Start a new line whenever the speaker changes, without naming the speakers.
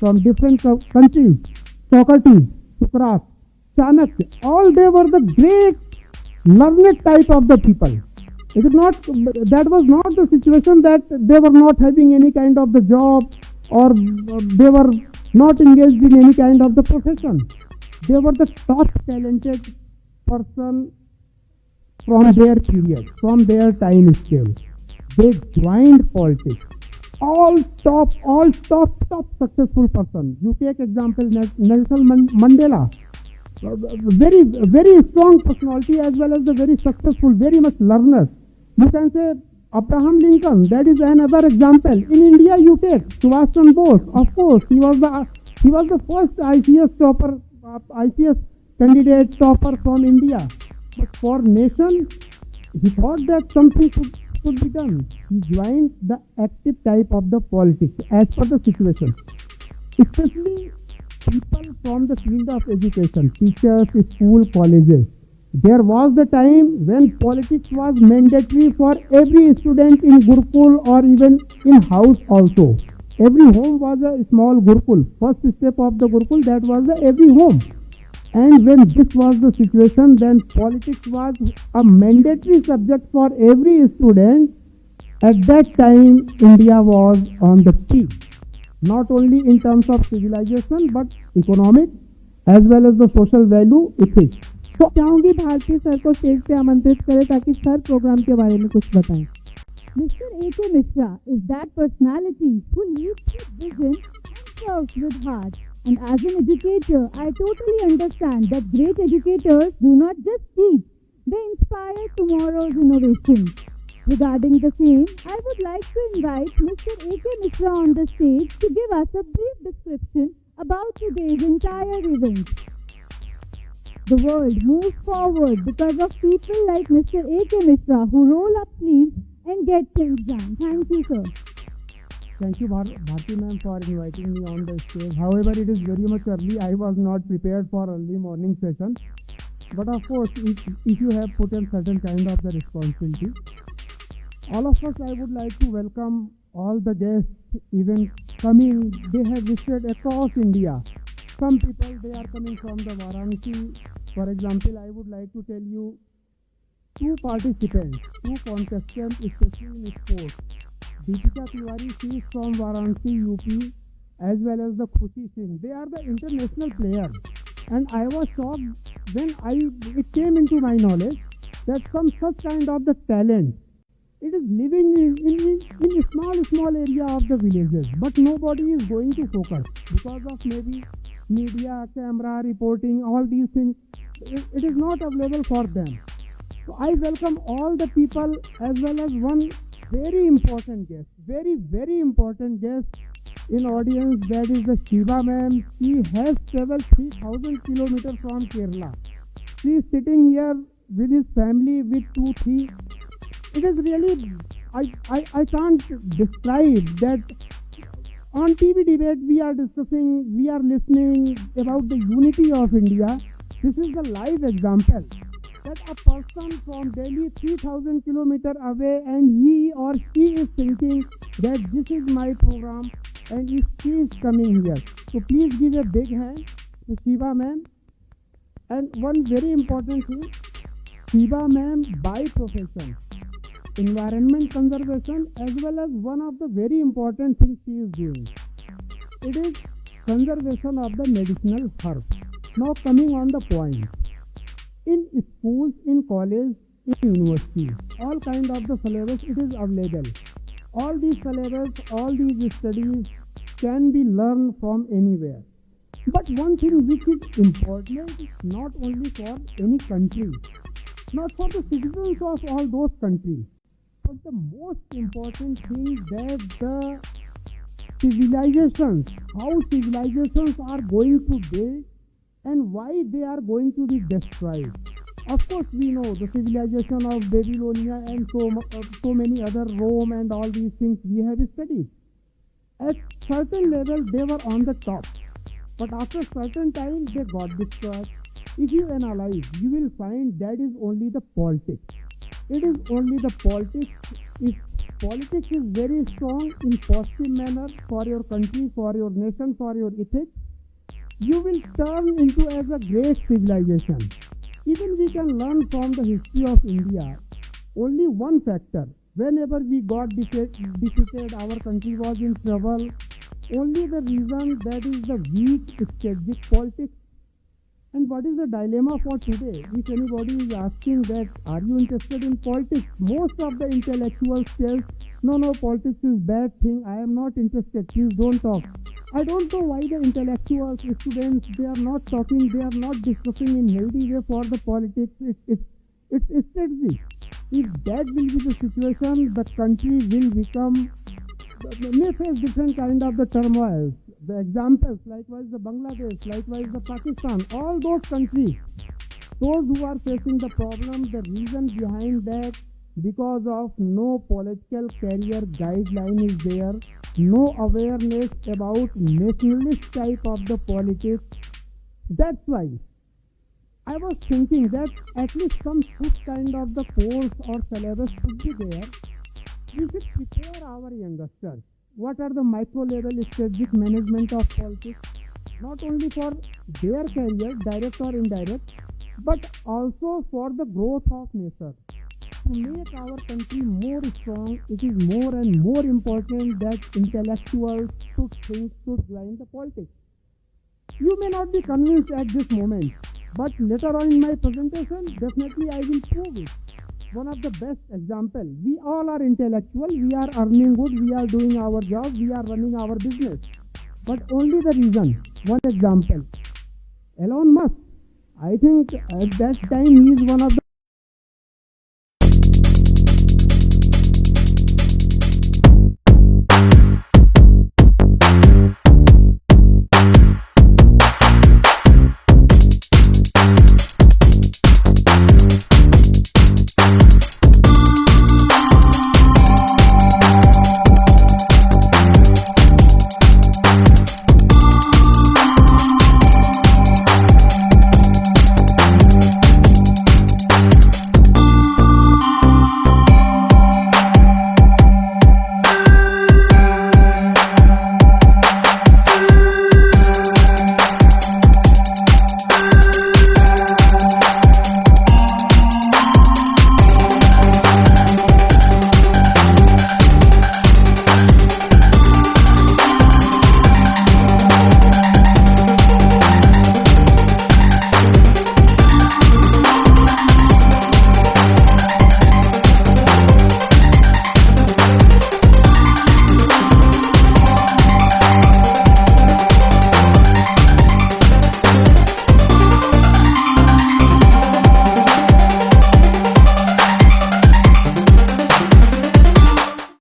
from different countries, Socrates, Socrates, Chanakya, all they were the great learned type of the people. It is not, that was not the situation that they were not having any kind of the job, or they were not engaged in any kind of the profession. They were the top talented person from their period, from their time scale. They joined politics. Top successful person. You take example Nelson Mandela, very strong personality as well as the very successful, very much learner. You can say Abraham Lincoln, that is another example. In India, you take Subhash Chandra Bose. Of course, he was the first ICS topper, ICS candidate topper from India. But for nation, he thought that something should be done. He joined the active type of the politics as per the situation. Especially people from the field of education, teachers, school, colleges. There was the time when politics was mandatory for every student in Gurukul or even in house also. Every home was a small Gurukul. First step of the Gurukul, that was the every home. And when this was the situation, then politics was a mandatory subject for every student. At that time, India was on the peak, not only in terms of civilization, but economic as well as the social value, ethics.
तो चाहूंगी Bharti sir को stage पे आमंत्रित करें ताकि sir programme के बारे में कुछ बताएं। Mr. A.K. Mishra is that personality who leads with vision and serves with heart. And as an educator, I totally understand that great educators do not just teach, they inspire tomorrow's innovation. Regarding the same, I would like to invite Mr. A.K. Mishra on the stage to give us a brief description about today's entire event. The world moves forward because of people like Mr. A.K. Mishra who roll up sleeves and get things done. Thank you, sir.
Thank you, Bharti ma'am, for inviting me on the stage. However, it is very much early. I was not prepared for early morning session. But of course, if you have put in certain kind of the responsibility, all of us, I would like to welcome all the guests, even coming, they have visited across India. Some people, they are coming from the Varanasi. For example, I would like to tell you two participants, two contestants, especially in sports. Deepika Tiwari, she is from Varanasi, UP, as well as the Khushi Singh. They are the international players. And I was shocked when it came into my knowledge that some such kind of the talent, it is living in a small area of the villages. But nobody is going to focus because of maybe media, camera, reporting, all these things. It is not available for them. So I welcome all the people as well as one very important guest, very important guest in audience, that is the Shiva ma'am. She has traveled 3,000 kilometers from Kerala. She is sitting here with his family, with 2-3. It is really, I can't describe that. On TV debate, we are discussing, we are listening about the unity of India. This is the live example that a person from Delhi 3,000 kilometers away, and he or she is thinking that this is my program and she is coming here. So please give a big hand to Shiva ma'am. And one very important thing, Shiva ma'am by profession, environment conservation, as well as one of the very important things she is doing, it is conservation of the medicinal herbs. Now coming on the point, in schools, in college, in university, all kind of the syllabus, it is available. All these syllabus, all these studies can be learned from anywhere. But one thing which is important, not only for any country, not for the citizens of all those countries, but the most important thing that the civilizations, how civilizations are going to build and why they are going to be destroyed. Of course, we know the civilization of Babylonia and so many other Rome and all these things we have studied. At certain level, they were on the top, but after certain time, they got destroyed. If you analyze, you will find that is only the politics. It is only the politics is politics is very strong in positive manner for your country, for your nation, for your ethics, you will turn into as a great civilization. Even we can learn from the history of India. Only one factor. Whenever we got defeated, our country was in trouble. Only the reason that is the weak strategic politics. And what is the dilemma for today? If anybody is asking that, are you interested in politics? Most of the intellectuals tell, no, politics is bad thing. I am not interested. Please don't talk. I don't know why the intellectuals, students, they are not talking, they are not discussing in healthy way for the politics. It's strategy. If that will be the situation, the country will become, may face different kind of the turmoil. The examples, likewise the Bangladesh, likewise the Pakistan, all those countries, those who are facing the problem, the reason behind that, because of no political career guideline is there, no awareness about nationalist type of the politics. That's why I was thinking that at least some such kind of the course or syllabus should be there. We should prepare our youngsters. What are the micro level strategic management of politics? Not only for their career, direct or indirect, but also for the growth of nation. To make our country more strong, it is more and more important that intellectuals should think, should join the politics. You may not be convinced at this moment, but later on in my presentation, definitely I will prove it. One of the best example, we all are intellectual, we are earning good, we are doing our job, we are running our business. But only the reason, one example, Elon Musk, I think at that time he is one of the